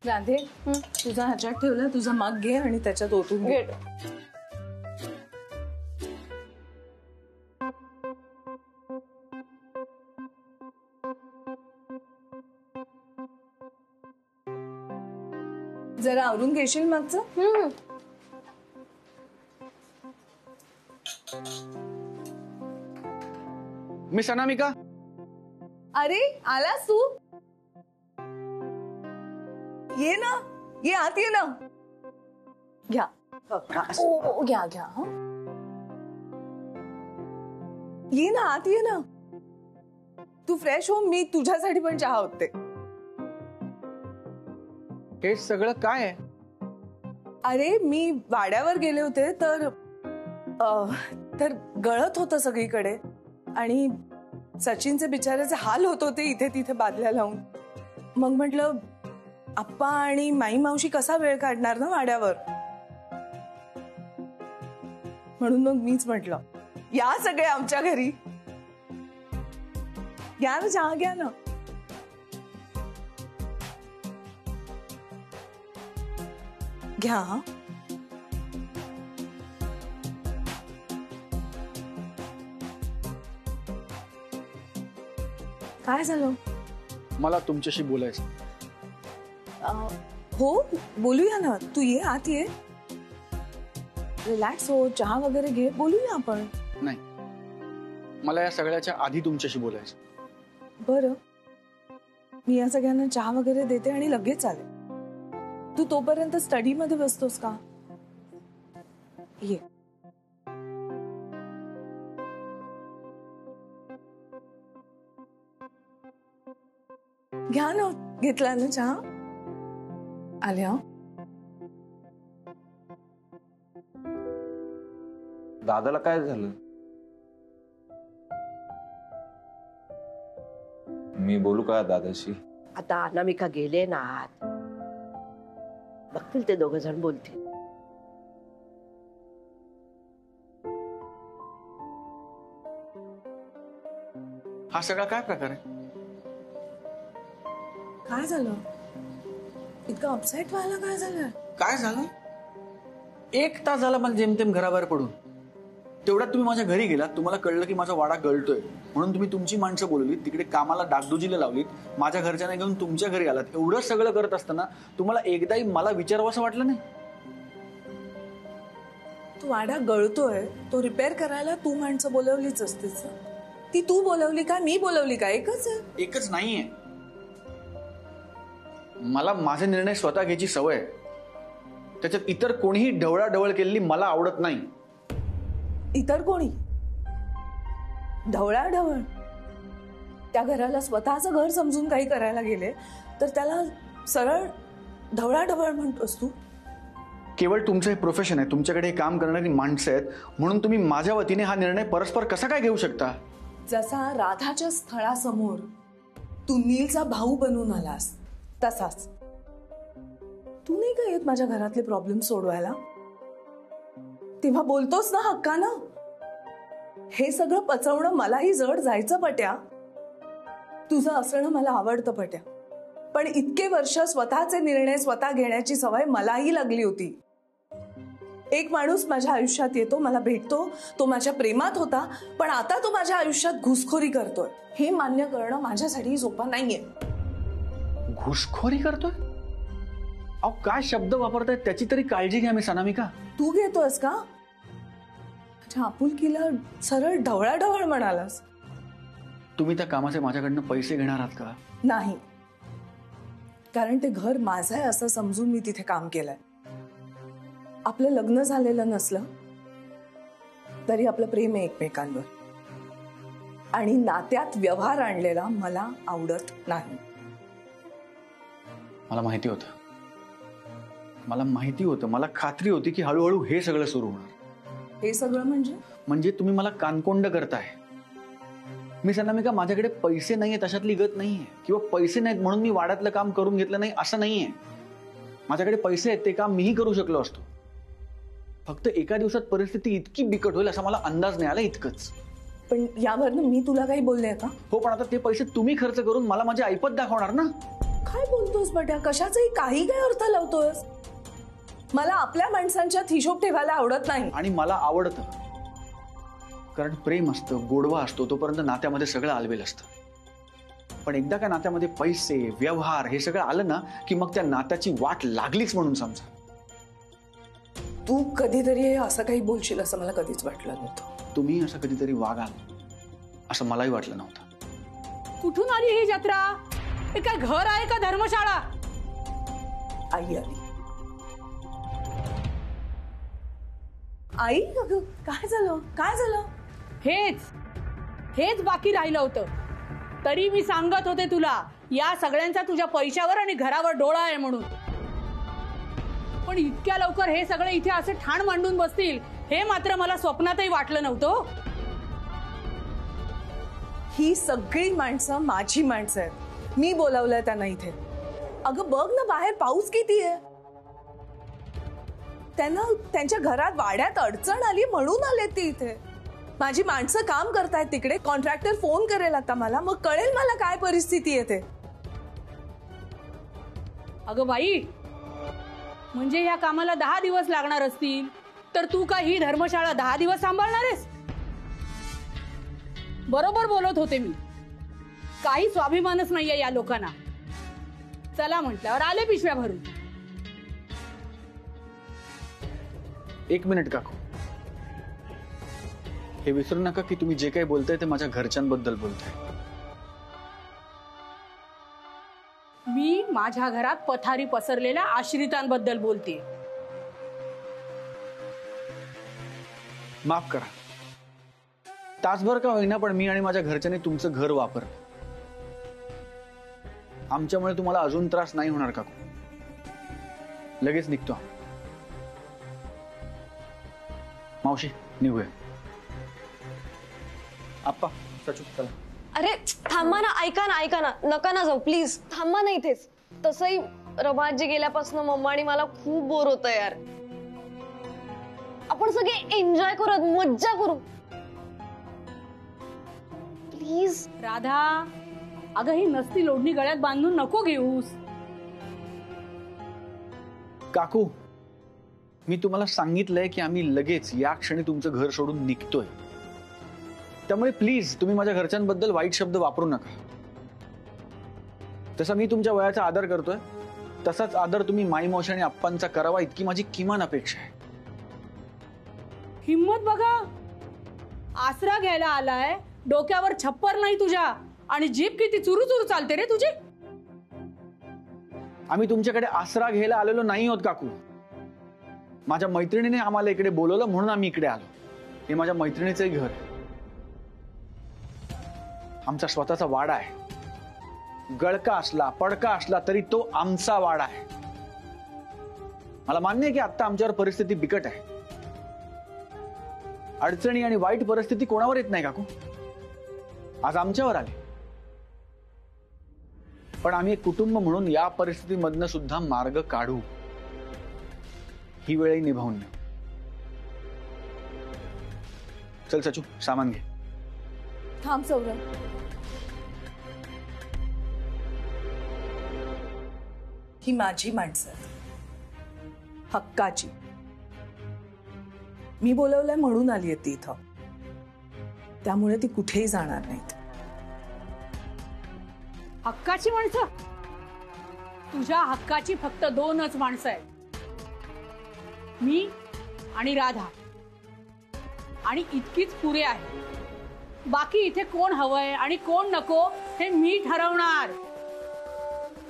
राधे तुझा ह्याच्यात ठेवला, तुझा मग घे आणि त्याच्यात ओतून घे. जरा आवरून घेशील मागचं. मिस अनामिका. अरे आलास तू. ये ना, ये आत ये ना. घ्या घ्या घ्या. ये ना आत ये ना. तू फ्रेश हो, मी तुझ्यासाठी पण चहा होते. हे सगळं काय आहे? अरे मी वाड्यावर गेले होते तर गळत होतं सगळीकडे आणि सचिनचे बिचाऱ्याचे हाल होत होते इथे तिथे बादल्या लावून. मग म्हटलं आप्पा आणि माई मावशी कसा वेळ काढणार ना वाड्यावर, म्हणून मग मीच म्हटलं या सगळे आमच्या घरी. घ्या ना चहा घ्या ना. घ्या. काय झालं? मला तुमच्याशी बोलायचं. हो बोलूया ना. तू ये आत ये. रिलॅक्स हो, चहा वगैरे घे, बोलूया आपण. नाही, मला या सगळ्याच्या आधी तुमच्याशी बोलायचं. बरं, मी या सगळ्यांना चहा वगैरे देते आणि लगेच आले. तू तोपर्यंत स्टडी मध्ये बसतोस का? ये. घ्या ना. घेतला ना चहा? आल्या. दादाला काय झालं? मी बोलू का दादाशी? आता अनामिका गेले ना आत, बघतील ते दोघ जण बोलतील. हा सगळा काय प्रकार आहे? काय झालं? इतकं अपसेट व्हायला काय झालं? काय झालं? 1 तास झाला मला जेमतेम घराबाहेर पडून. तेवढ्यात तुम्ही माझ्या घरी गेलात. तुम्हाला कळलं की माझा वाडा गळतोय म्हणून तुम्ही तुमची माणसं बोलवलीत, तिकडे कामाला डागडुजीला लावलीत, माझ्या घरच्यांना घेऊन तुमच्या घरी आलात. एवढं सगळं करत असताना तुम्हाला एकदाही मला विचारावं असं वाटलं नाही? तू वाडा गळतोय, तो रिपेअर करायला तू माणसं बोलवलीच असतीस. ती तू बोलवली का मी बोलवली का? एकच आहे. एकच नाहीये. मला माझे निर्णय स्वतः घ्यायची सवय आहे. त्याच्यात इतर कोणीही ढवळाढवळ केलेली मला आवडत नाही. इतर कोणी ढवळाढवळ? त्या घराला स्वतःचं घर समजून काही करायला गेले तर त्याला सरळ ढवळाढवळ म्हणतोस तू? केवळ तुमचं हे प्रोफेशन आहे, तुमच्याकडे हे काम करणारी माणसं आहेत म्हणून तुम्ही माझ्या वतीने हा निर्णय परस्पर कसा काय घेऊ शकता? जसा राधाच्या स्थळासमोर तू नीलचा भाऊ बनून आलास तसाच तू नाही का येत माझ्या घरातले प्रॉब्लेम सोडवायला? तेव्हा बोलतोस ना हक्कानं. हे सगळं पचवणं मलाही जड जायचं पट्या. तुझं असणं मला आवडतं पट्या, पण इतके वर्ष स्वतःचे निर्णय स्वतः घेण्याची सवय मलाही लागली होती. एक माणूस माझ्या आयुष्यात येतो, मला भेटतो, तो माझ्या प्रेमात होता, पण आता तो माझ्या आयुष्यात घुसखोरी करतोय. हे मान्य करणं माझ्यासाठी सोपं नाहीये. घुसखोरी करतोय? अहो काय शब्द वापरताय त्याची तरी काळजी घ्या मिस अनामिका. तू घेतोस का? अच्छा, आपुलकीला सरळ ढवळाढवळ म्हणालास. तुम्ही त्या कामाचे माझ्याकडनं पैसे घेणार आहात का? नाही, कारण ते घर माझं आहे असं समजून मी तिथे काम केलंय. आपलं लग्न झालेलं नसलं तरी आपलं प्रेम आहे एकमेकांवर, आणि नात्यात व्यवहार आणलेला मला आवडत नाही. मला माहिती होतं, मला खात्री होती की हळूहळू हे सगळं सुरू होणार. हे सगळं म्हणजे तुम्ही मला कानकोंड करताय. मिस अनामिका, माझ्याकडे पैसे नाहीये तशातली गत नाहीये, किंवा पैसे नाहीत म्हणून मी वाड्यातलं काम करून घेतलं नाही असं नाहीये. माझ्याकडे पैसे आहेत, ते काम मीही करू शकलो असतो. फक्त एका दिवसात परिस्थिती इतकी बिकट होईल असा मला अंदाज नाही आला, इतकंच. पण यावरनं मी तुला काही बोलले का? हो, पण आता ते पैसे तुम्ही खर्च करून मला माझी ऐपत दाखवणार ना. काय बोलतोस बट्या? कशाचाही काही काय अर्थ लावतोस? मला आपल्या माणसांच्यात हिशोब ठेवायला आवडत नाही. आणि मला आवडतं, कारण प्रेम असतं, गोडवा असतो, तोपर्यंत नात्यामध्ये सगळं आलबेल असतं. पण एकदा का नात्यामध्ये पैसे, व्यवहार हे सगळं आलं ना, की मग त्या नात्याची वाट लागलीच म्हणून समजा. तू कधीतरी हे असं काही बोलशील असं मला कधीच वाटलं नव्हतं. तुम्ही असं कधीतरी वागाल असं मलाही वाटलं नव्हतं. कुठून आली ही जत्रा? हे काय घर आहे का धर्मशाळा? आई आली. आई, अगं काय झालं? काय झालं? हेच बाकी राहिलं होतं. तरी मी सांगत होते तुला, या सगळ्यांचा तुझ्या पैशावर आणि घरावर डोळा आहे म्हणून. पण इतक्या लवकर हे सगळे इथे असे ठाण मांडून बसतील हे मात्र मला स्वप्नातही वाटलं नव्हतं. ही सगळी माणसं माझी माणसं आहेत. मी बोलावलंय त्यांना इथे. अगं बघ ना, बाहेर पाऊस किती आहे. त्यांना त्यांच्या घरात वाड्यात अडचण आली म्हणून आले ते इथे. माझी माणसं काम करतायत तिकडे. कॉन्ट्रॅक्टर फोन करेल आता मला, मग कळेल मला काय परिस्थिती आहे ते. अगं बाई, म्हणजे या कामाला 10 दिवस लागणार असतील तर तू काय ही धर्मशाळा 10 दिवस सांभाळणार आहेस? बरोबर बोलत होते मी. काही स्वाभिमानच नाहीये या लोकांना. चला म्हटल्यावर आले पिशव्या भरून. एक मिनिट काकू, हे विसरू नका की तुम्ही जे काही बोलताय ते माझ्या घरच्यांबद्दल बोलताय. मी माझ्या घरात पथारी पसरलेल्या आश्रितांबद्दल बोलते. माफ करा, तासभर का होईना पण मी आणि माझ्या घरच्यांनी तुमचं घर वापरलं. आमच्यामुळे तुम्हाला अजून त्रास नाही होणार काकू. लगेच निघतो. मावशी निघूया. आप्पा, सचू चला. अरे थांबा ना, ऐका ना, नका ना जाऊ प्लीज. थांबा ना इथेच. तसंही रमाजी गेल्यापासून मम्मा आणि मला खूप बोर होतं यार. आपण सगळे एन्जॉय करू, मज्जा करू प्लीज. राधा, अगं ही नसती लोढणी गळ्यात बांधून नको घेऊस. काकू, मी तुम्हाला सांगितलंय की आम्ही लगेच या क्षणी तुमचं घर सोडून निघतोय. त्यामुळे प्लीज तुम्ही माझ्या घरच्यांबद्दल वाईट शब्द वापरू नका. तसा मी तुमच्या वयाचा आदर करतोय, तसाच आदर तुम्ही माई मावशी आणि आप्पांचा करावा इतकी माझी किमान अपेक्षा आहे. हिम्मत बघा, आसरा घ्यायला आलाय, डोक्यावर छप्पर नाही तुझ्या, आणि जीभ किती चुरू चुरू चालते रे तुझी. आम्ही तुमच्याकडे आसरा घ्यायला आलेलो नाही आहोत काकू. माझ्या मैत्रिणीने आम्हाला इकडे बोलवलं म्हणून आम्ही इकडे आलो. हे माझ्या मैत्रिणीचंही घर आहे. आमचा स्वतःचा वाडा आहे. गळका असला पडका असला तरी तो आमचा वाडा आहे. मला मान्य आहे की आता आमच्यावर परिस्थिती बिकट आहे. अडचणी आणि वाईट परिस्थिती कोणावर येत नाही काकू. आज आमच्यावर आली, पण आम्ही एक कुटुंब म्हणून या परिस्थितीमधनं सुद्धा मार्ग काढू. ही वेळही निभावून नेऊ. चल सचू, सामान घे. थांब सौरभ. ही माझी माणसं आहेत, हक्काची. मी बोलवलंय म्हणून आली ती इथं. त्यामुळे ती कुठेही जाणार नाहीत. हक्काची माणसं? तुझ्या हक्काची फक्त 2च माणसं आहेत, मी आणि राधा. आणि इतकीच पुरे आहे. बाकी इथे कोण हवंय आणि कोण नको हे मी ठरवणार.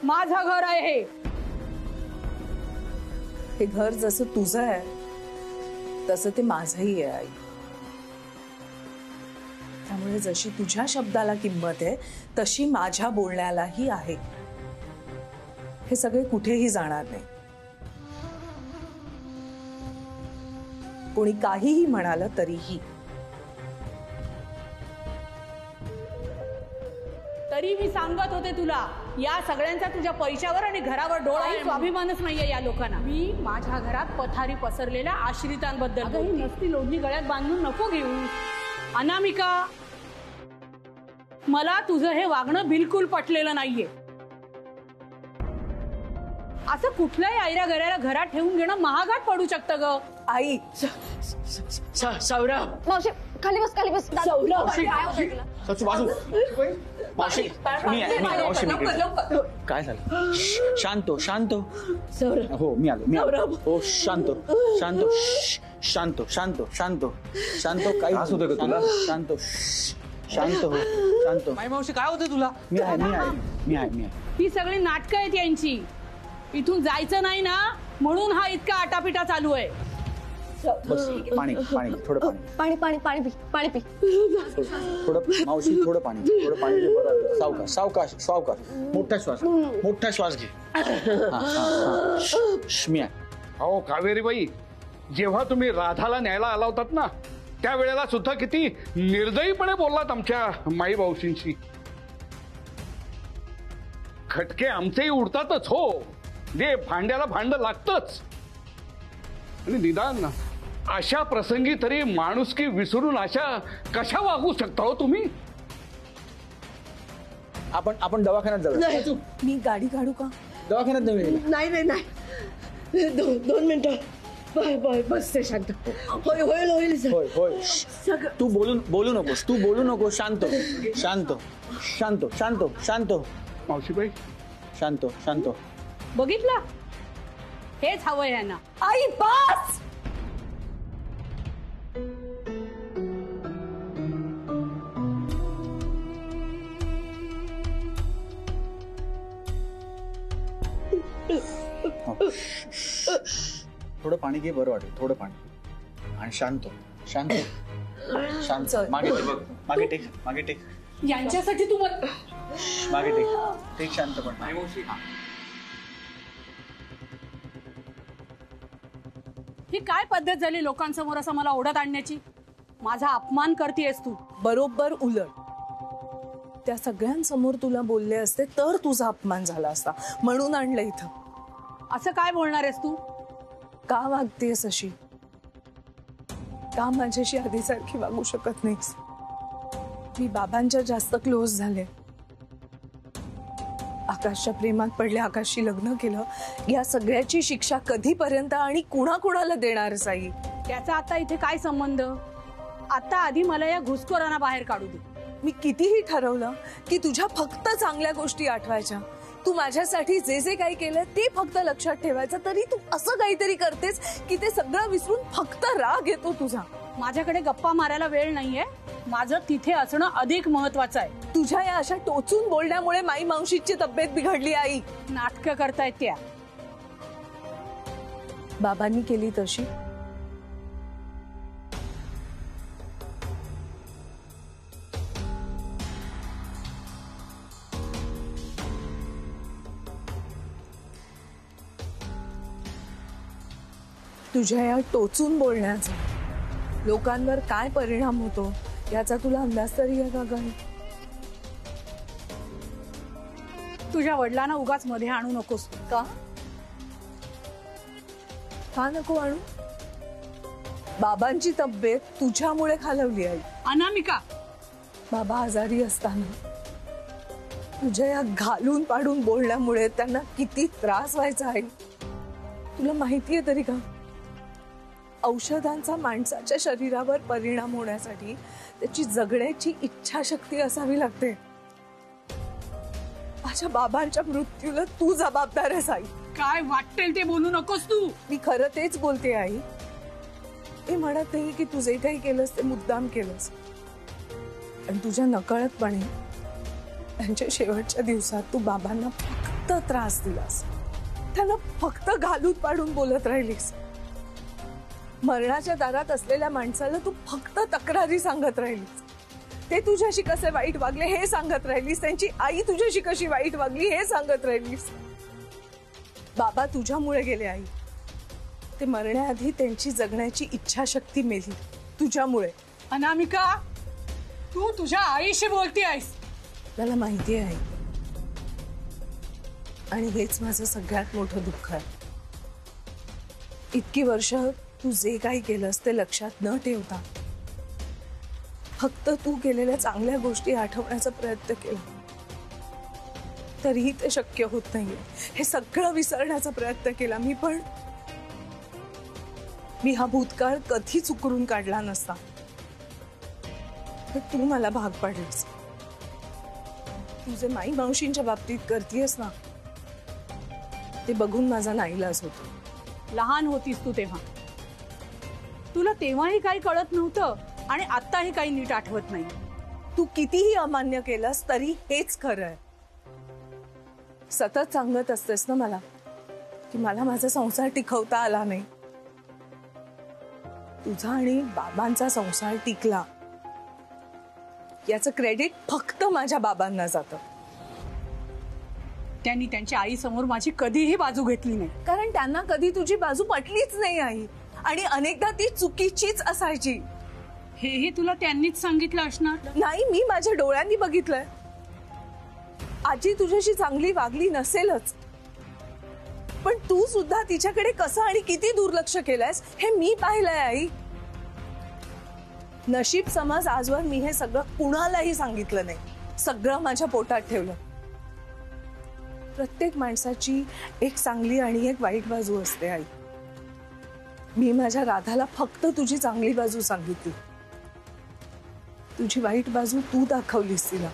माझं घर आहे हे. हे घर जसं तुझं आहे तसं ते माझंही आहे आई. त्यामुळे जशी तुझ्या शब्दाला किंमत आहे तशी माझ्या बोलण्यालाही आहे. हे सगळे कुठेही जाणार नाही. कोणी काहीही म्हणालं तरीही. तरी मी सांगत होते तुला, या सगळ्यांचा तुझ्या पैशावर आणि घरावर डोळा आहे. स्वाभिमानच नाहीये या लोकांना. मी माझ्या घरात पथारी पसरलेल्या आश्रितांबद्दल. अगं ही नसती लोढणी गळ्यात बांधून नको घेऊ. अनामिका, मला तुझं हे वागणं बिलकुल पटलेलं नाहीये. असं कुठल्याही आईरा घराला घरात ठेवून घेणं महागात पडू शकतं ग. आई सौरभ मावशी खाली बस खाली बस. सौरभ काय होतंय तुला? सचू बाजू मावशी मी आहे मावशी मी इकडे. काय झालं शांत हो, शांत हो. सौरभ हो मी आलो सौरभ. हो शांत हो, शांत हो, शांत हो, शांत हो, शांत हो, शांत हो. काही त्रास होतोय का तुला? शांत हो, शांत हो, शांत हो. मावशी काय होतं तुला? मी आहे. ही सगळी नाटकं आहेत यांची. इथून जायचं नाही ना म्हणून हा इतका आटापिटा चालू आहे. बस पाणी थोडं पाणी पाणी पाणी पाणी पी पाणी पी. थोडं मावशी थोडं पाणी घे, बरं. सावकाश मोठा श्वास घे. मी आहे. अहो कावेरीबाई, जेव्हा तुम्ही राधाला न्यायला आला होतात ना त्यावेळेला सुद्धा किती निर्दयीपणे बोललात आमच्या माई भाऊशींशी. खटके आमचेही उडतातच हो, दे भांड्याला भांड लागतच. आणि निदान अशा प्रसंगी तरी माणुसकी विसरून अशा कशा वागू शकता हो तुम्ही? आपण दवाखान्यात जाऊ. मी गाडी काढू का? दवाखान्यात जाऊया. नाही 2 मिनिटं. बाय बसते शांत. होईल सर. होय. तू बोलू नकोस. शांत. मावशीबाई शांत. बघितलं, हेच हवंय यांना. आई बस. थोडं पाणी घे, बरं वाटेल. थोडं पाणी आणि शांत. मागे टेक. यांच्यासाठी तू मागे टेक शांतपणे. ही काय पद्धत झाली लोकांसमोर असं मला ओढत आणण्याची? माझा अपमान करतेस तू. बरोबर उलट. त्या सगळ्यांसमोर तुला बोलले असते तर तुझा अपमान झाला असता, म्हणून आणलं इथं. असं काय बोलणार आहेस तू? का वागतेस अशी? का माझ्याशी आधीसारखी वागू शकत नाहीस? मी बाबांच्या जास्त क्लोज झाले, आकाशच्या प्रेमात पडले, आकाशशी लग्न केलं. या सगळ्याची शिक्षा कधीपर्यंत आणि कुणाकुणाला देणार साई? त्याचा आता इथे काय संबंध? आता आधी मला या घुसखोरांना बाहेर काढू दे. मी कितीही ठरवलं की तुझ्या फक्त चांगल्या गोष्टी आठवायच्या, तू माझ्यासाठी जे जे काही केलं ते फक्त लक्षात ठेवायचं, तरी तू असं काहीतरी करतेस की ते सगळं विसरून फक्त राग येतो तुझा. माझ्याकडे गप्पा मारायला वेळ नाहीये. माझं तिथे असणं अधिक महत्वाचं आहे. तुझ्या या अशा टोचून बोलण्यामुळे माई मावशीची तब्येत बिघडली. आई नाटकं करतायत त्या. बाबांनी केली तशी. तुझ्या या टोचून बोलण्याचा लोकांवर काय परिणाम होतो याचा तुला अंदाज तरी आहे का गं? तुझ्या वडिलांना उगाच मध्ये आणू नकोस. का नको आणू? बाबांची तब्येत तुझ्यामुळे खालवली आहे. अनामिका, बाबा आजारी असताना तुझ्या या घालून पाडून बोलण्यामुळे त्यांना किती त्रास व्हायचा आहे तुला माहितीये तरी का? औषधांचा माणसाच्या शरीरावर परिणाम होण्यासाठी त्याची जगण्याची इच्छाशक्ती असावी लागते. माझ्या बाबांच्या मृत्यूला तू जबाबदार आहेस आई. काय वाटेल ते बोलू नकोस तू. मी खरं तेच बोलते आई. मी म्हणत नाही की तू जे काही केलंस ते मुद्दाम केलंस, पण तुझ्या नकळतपणे त्यांच्या शेवटच्या दिवसात तू बाबांना फक्त त्रास दिलास, त्यांना फक्त घालून पाडून बोलत राहिलीस. मरणाच्या दारात असलेल्या माणसाला तू फक्त तक्रारी सांगत राहिलीस. ते तुझ्याशी कसे वाईट वागले हे सांगत राहिलीस, त्यांची आई तुझ्याशी कशी वाईट वागली हे सांगत राहिलीस. बाबा तुझ्यामुळे गेले आई. ते मरण्याआधी त्यांची जगण्याची इच्छाशक्ती मेली तुझ्यामुळे. अनामिका, तू तुझ्या आईशी बोलती आहेस. मला माहिती आहे आणि हेच माझं सगळ्यात मोठं दुःख आहे. इतकी वर्ष तू जे काही केलंस ते लक्षात न ठेवता फक्त तू केलेल्या चांगल्या गोष्टी आठवण्याचा प्रयत्न केला. तरीही ते शक्य होत नाहीये. हे सगळं विसरण्याचा प्रयत्न केला मी, पण मी हा भूतकाळ कधीच उकरून काढला नसता. तू मला भाग पाडलीस. तू जे माई मावशींच्या बाबतीत करतेस ना, ते बघून माझा नाईलाज होतो. लहान होतीस तू तेव्हा, तुला तेव्हाही काही कळत नव्हतं आणि आत्ताही काही नीट आठवत नाही. तू कितीही अमान्य केलंस तरी हेच खरं आहे. सतत सांगत असतेस ना मला की मला माझा संसार टिकवता आला नाही. तुझा आणि बाबांचा संसार टिकला याचं क्रेडिट फक्त माझ्या बाबांना जातं. त्यांनी त्यांच्या आई समोर माझी कधीही बाजू घेतली नाही. कारण त्यांना कधी तुझी बाजू पटलीच नाही आई, आणि अनेकदा ती चुकीचीच असायची. हेही तुला त्यांनीच सांगितलं असणार. नाही, मी माझ्या डोळ्यांनी बघितलंय. आजी तुझ्याशी चांगली वागली नसेलच, पण तू सुद्धा तिच्याकडे कसं आणि किती दुर्लक्ष केलंयस हे मी पाहिलंय आई. नशीब समज आजवर मी हे सगळं कुणालाही सांगितलं नाही. सगळं माझ्या पोटात ठेवलं. प्रत्येक माणसाची एक चांगली आणि एक वाईट बाजू असते आई. मी माझ्या राधाला फक्त तुझी चांगली बाजू सांगितली. तुझी वाईट बाजू तू दाखवलीस तिला.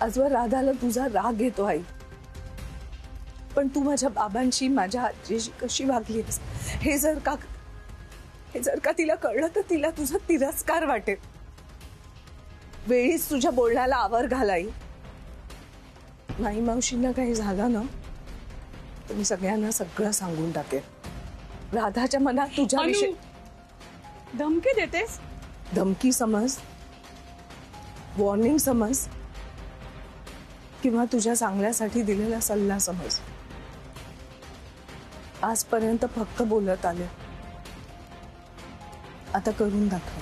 आजवर राधाला तुझा राग येतो आई, पण तू माझ्या बाबांशी माझ्या आजीशी कशी वागलीस हे जर का तिला कळलं तर तिला तुझा तिरस्कार वाटेल. वेळीच तुझ्या बोलण्याला आवर घालाई. माई मावशींना काही झालं ना तर मी सगळ्यांना सगळं सांगून टाकेन. राधाच्या मनात तुझ्याविषयी धमकी देतेस. धमकी समज, वॉर्निंग समज, किंवा तुझ्या चांगल्यासाठी दिलेला सल्ला समज. आजपर्यंत फक्त बोलत आले, आता करून दाखव.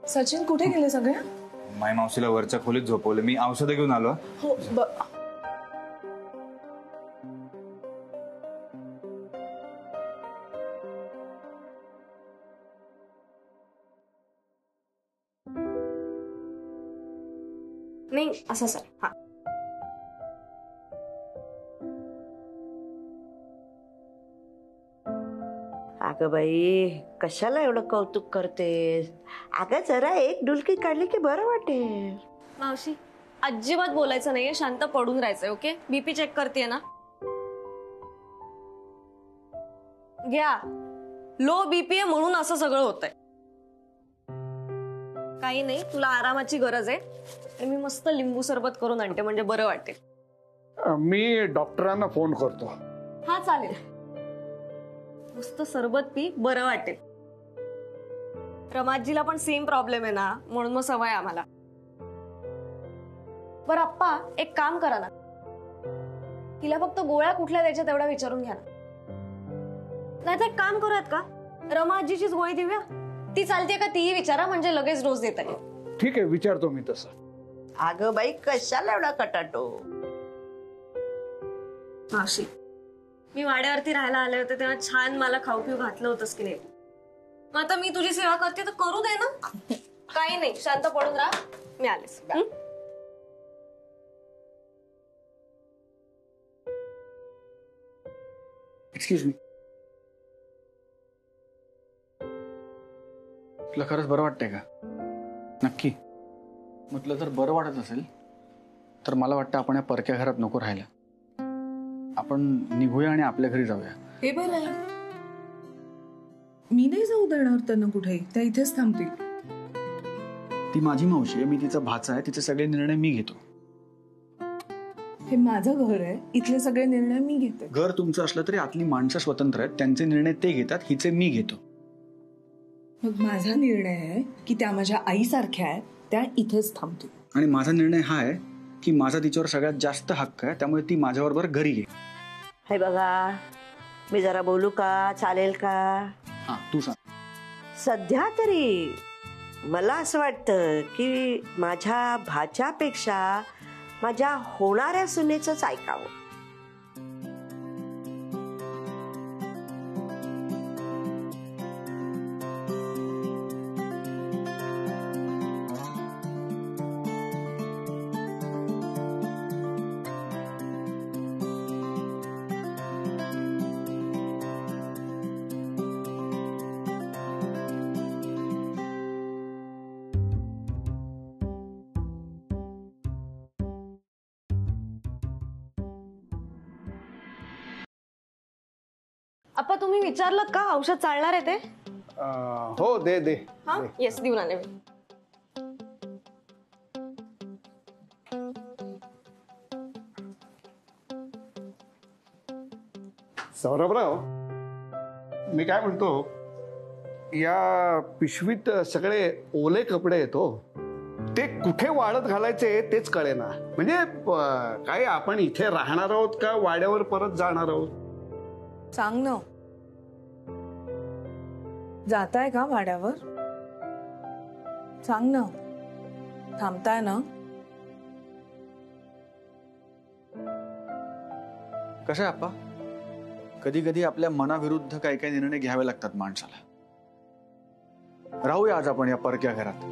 सचिन कुठे गेले सगळे? माय मावशीला वरच्या खोलीत झोपवलं. मी औषधं घेऊन आलो. हो नाही असं सर. हा अगं बाई, कशाला एवढं कौतुक करतेस? अगं जरा एक डुलकी काढली की बरं वाटेल. मावशी अजिबात बोलायचं नाहीये, शांत पडून राहायचंय. ओके, बीपी चेक करतेय ना. घ्या, लो बीपी आहे म्हणून असं सगळं होतंय. काही नाही, तुला आरामाची गरज आहे. आणि मी मस्त लिंबू सरबत करून आणते, म्हणजे बरं वाटेल. मी डॉक्टरांना फोन करतो. हा चालेल. मस्त सरबत पी, बरं वाटेल. रमाजीला पण सेम प्रॉब्लेम आहे ना, म्हणून मग सवय आम्हाला. बरं आप्पा, एक काम करा ना, तिला फक्त गोळ्या कुठल्या द्यायच्या तेवढा विचारून घ्या ना. नाही तर एक काम करूयात का, रमाजीचीच गोळी देऊया. ती चालते का तीही विचारा, म्हणजे लगेच डोस देता येईल. ठीक आहे, विचारतो मी तसं. अगं बाई, कशाला एवढा कटाटो? मावशी, मी वाड्यावरती राहायला आले होते तेव्हा छान मला खाऊ पिऊ घातलं होतंस की नाही. मग आता मी तुझी सेवा करते तर करू दे ना. काही नाही, शांत पडून राहा, मी आलेच. एक्सक्यूज मी, तुला खरंच बरं वाटतंय का? नक्की? म्हटलं जर बरं वाटत असेल तर मला वाटतं आपण या परक्या घरात नको राहायला. आपण निघूया आणि आपल्या घरी जाऊया. हे बरं आहे. मी नाही जाऊ देणार त्यांना कुठेही, त्या इथेच थांबतील. ती माझी मावशी आहे, मी तिचा भाचा आहे, तिचे सगळे निर्णय मी घेतो. हे माझं घर आहे, इथले सगळे निर्णय मी घेते. घर तुमचं असलं तरी आतली माणसं स्वतंत्र आहेत, त्यांचे निर्णय ते घेतात, हिचे मी घेतो. मग माझा निर्णय आहे की त्या माझ्या आईसारख्या आहेत, त्या इथेच थांबतील. आणि माझा निर्णय हा आहे की माझा तिच्यावर सगळ्यात जास्त हक्क आहे, त्यामुळे ती माझ्याबरोबर घरी ये. हे बघा, मी जरा बोलू का? चालेल का? हा, तू सांग. सध्या तरी मला असं वाटतं की माझ्या भाच्यापेक्षा माझ्या होणाऱ्या सुनेचंच ऐकावं. अप्पा तुम्ही विचारलं का औषध चालणार आहे ते? हो दे दे हा येस देऊन आले मी. सौरभराव, मी काय म्हणतो, या पिशवीत सगळे ओले कपडे आहेत हो. ते कुठे वाळत घालायचे तेच कळेना. म्हणजे काय आपण इथे राहणार आहोत का वाड्यावर परत जाणार आहोत? सांग ना, जाताय का वाड्यावर? सांग ना, थांबताय ना? कसं आहे आप्पा, कधी कधी आपल्या मनाविरुद्ध काही काही निर्णय घ्यावे लागतात माणसाला. राहूया आज आपण या परक्या घरात.